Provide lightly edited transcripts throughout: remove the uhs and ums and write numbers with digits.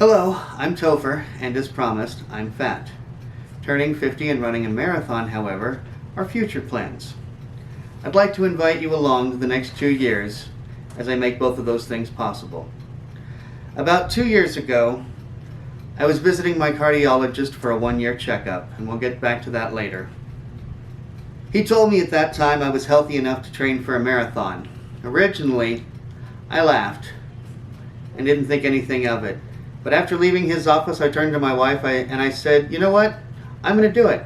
Hello, I'm Topher, and as promised, I'm fat. Turning 50 and running a marathon, however, are future plans. I'd like to invite you along to the next 2 years as I make both of those things possible. About 2 years ago, I was visiting my cardiologist for a 1-year checkup, and we'll get back to that later. He told me at that time I was healthy enough to train for a marathon. Originally, I laughed and didn't think anything of it. But after leaving his office, I turned to my wife and I said, you know what? I'm going to do it.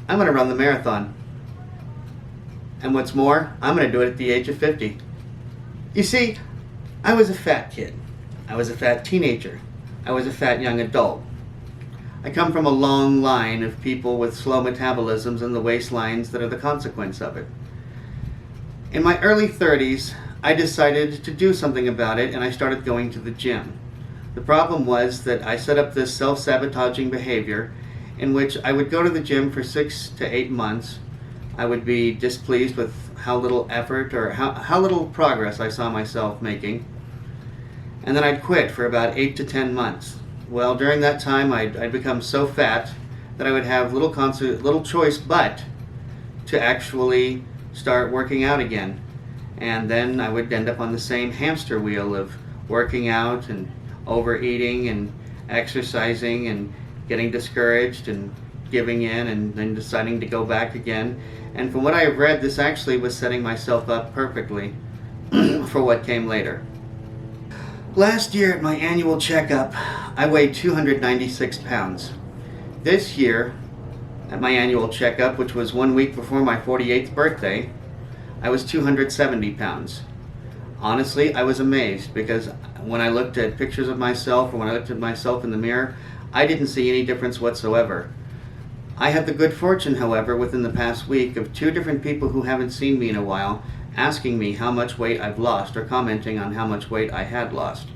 I'm going to run the marathon. And what's more, I'm going to do it at the age of 50. You see, I was a fat kid. I was a fat teenager. I was a fat young adult. I come from a long line of people with slow metabolisms and the waistlines that are the consequence of it. In my early 30s, I decided to do something about it, and I started going to the gym. The problem was that I set up this self-sabotaging behavior in which I would go to the gym for 6 to 8 months. I would be displeased with how little effort or how little progress I saw myself making. And then I'd quit for about 8 to 10 months. Well, during that time, I'd become so fat that I would have little choice but to actually start working out again. And then I would end up on the same hamster wheel of working out and overeating and exercising and getting discouraged and giving in and then deciding to go back again. And from what I have read, this actually was setting myself up perfectly for what came later. Last year at my annual checkup, I weighed 296 pounds. This year, at my annual checkup, which was 1 week before my 48th birthday, I was 270 pounds. Honestly, I was amazed because when I looked at pictures of myself or when I looked at myself in the mirror, I didn't see any difference whatsoever. I had the good fortune, however, within the past week of 2 different people who haven't seen me in a while asking me how much weight I've lost or commenting on how much weight I had lost.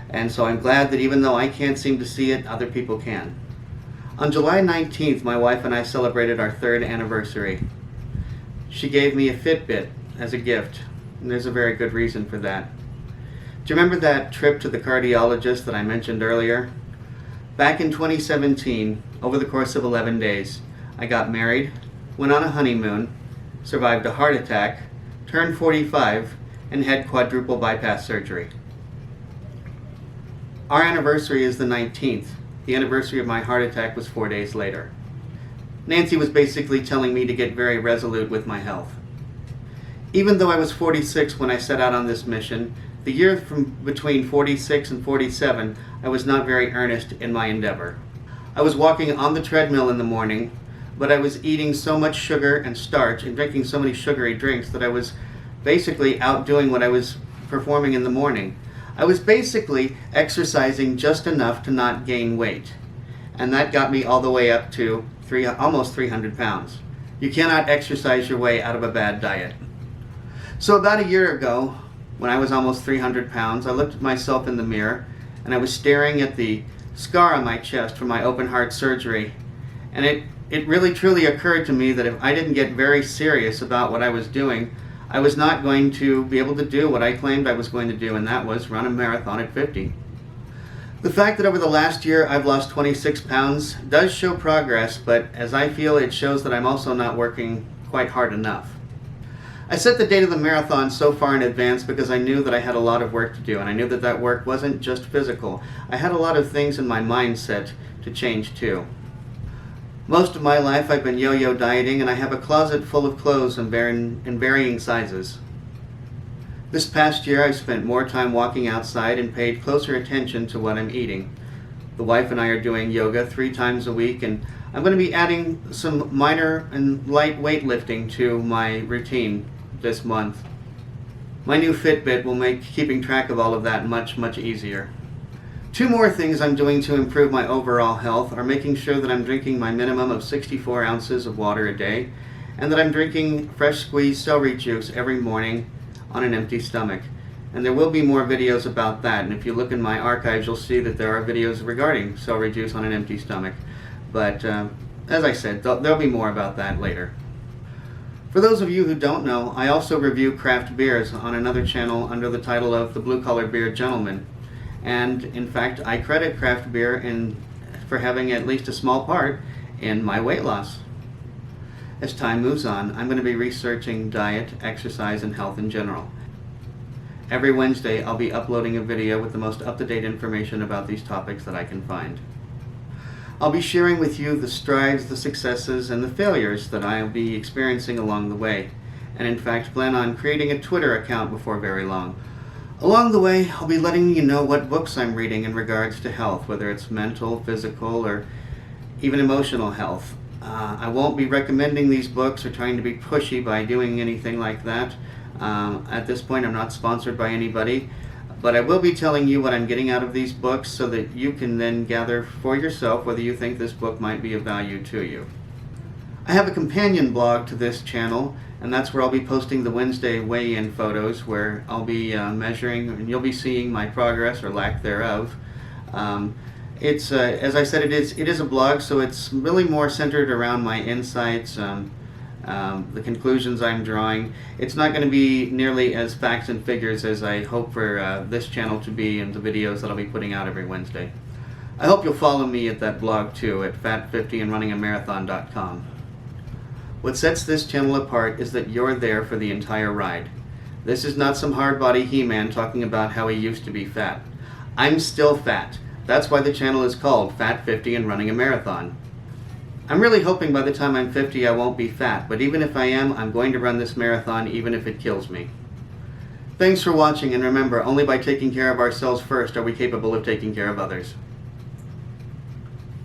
And so I'm glad that even though I can't seem to see it, other people can. On July 19th, my wife and I celebrated our 3rd anniversary. She gave me a Fitbit as a gift, and there's a very good reason for that. Do you remember that trip to the cardiologist that I mentioned earlier? Back in 2017, over the course of 11 days, I got married, went on a honeymoon, survived a heart attack, turned 45, and had quadruple bypass surgery. Our anniversary is the 19th. The anniversary of my heart attack was 4 days later. Nancy was basically telling me to get very resolute with my health. Even though I was 46 when I set out on this mission, the year from between 46 and 47, I was not very earnest in my endeavor. I was walking on the treadmill in the morning, but I was eating so much sugar and starch and drinking so many sugary drinks that I was basically outdoing what I was performing in the morning. I was basically exercising just enough to not gain weight, and that got me all the way up to almost 300 pounds. You cannot exercise your way out of a bad diet. So about a year ago, when I was almost 300 pounds, I looked at myself in the mirror and I was staring at the scar on my chest from my open heart surgery. And it really truly occurred to me that if I didn't get very serious about what I was doing, I was not going to be able to do what I claimed I was going to do, and that was run a marathon at 50. The fact that over the last year I've lost 26 pounds does show progress, but as I feel, it shows that I'm also not working quite hard enough. I set the date of the marathon so far in advance because I knew that I had a lot of work to do, and I knew that that work wasn't just physical. I had a lot of things in my mindset to change too. Most of my life I've been yo-yo dieting, and I have a closet full of clothes in varying sizes. This past year I've spent more time walking outside and paid closer attention to what I'm eating. The wife and I are doing yoga 3 times a week, and I'm going to be adding some minor and light weightlifting to my routine this month. My new Fitbit will make keeping track of all of that much, much easier. 2 more things I'm doing to improve my overall health are making sure that I'm drinking my minimum of 64 ounces of water a day, and that I'm drinking fresh squeezed celery juice every morning on an empty stomach. And there will be more videos about that, and if you look in my archives you'll see that there are videos regarding celery juice on an empty stomach. But as I said, there'll be more about that later. For those of you who don't know, I also review craft beers on another channel under the title of The Blue Collar Beer Gentleman. And in fact, I credit craft beer for having at least a small part in my weight loss. As time moves on, I'm going to be researching diet, exercise, and health in general. Every Wednesday, I'll be uploading a video with the most up-to-date information about these topics that I can find. I'll be sharing with you the strides, the successes, and the failures that I'll be experiencing along the way, and in fact plan on creating a Twitter account before very long. Along the way, I'll be letting you know what books I'm reading in regards to health, whether it's mental, physical, or even emotional health. I won't be recommending these books or trying to be pushy by doing anything like that. At this point, I'm not sponsored by anybody, but I will be telling you what I'm getting out of these books so that you can then gather for yourself whether you think this book might be of value to you. I have a companion blog to this channel, and that's where I'll be posting the Wednesday weigh-in photos where I'll be measuring, and you'll be seeing my progress or lack thereof. It's as I said, it is a blog, so it's really more centered around my insights, the conclusions I'm drawing. It's not going to be nearly as facts and figures as I hope for this channel to be in the videos that I'll be putting out every Wednesday. I hope you'll follow me at that blog too, at fat50andrunningamarathon.com. What sets this channel apart is that you're there for the entire ride. This is not some hard-body He-Man talking about how he used to be fat. I'm still fat. That's why the channel is called Fat 50 and Running a Marathon. I'm really hoping by the time I'm 50 I won't be fat, but even if I am, I'm going to run this marathon even if it kills me. Thanks for watching, and remember, only by taking care of ourselves first are we capable of taking care of others.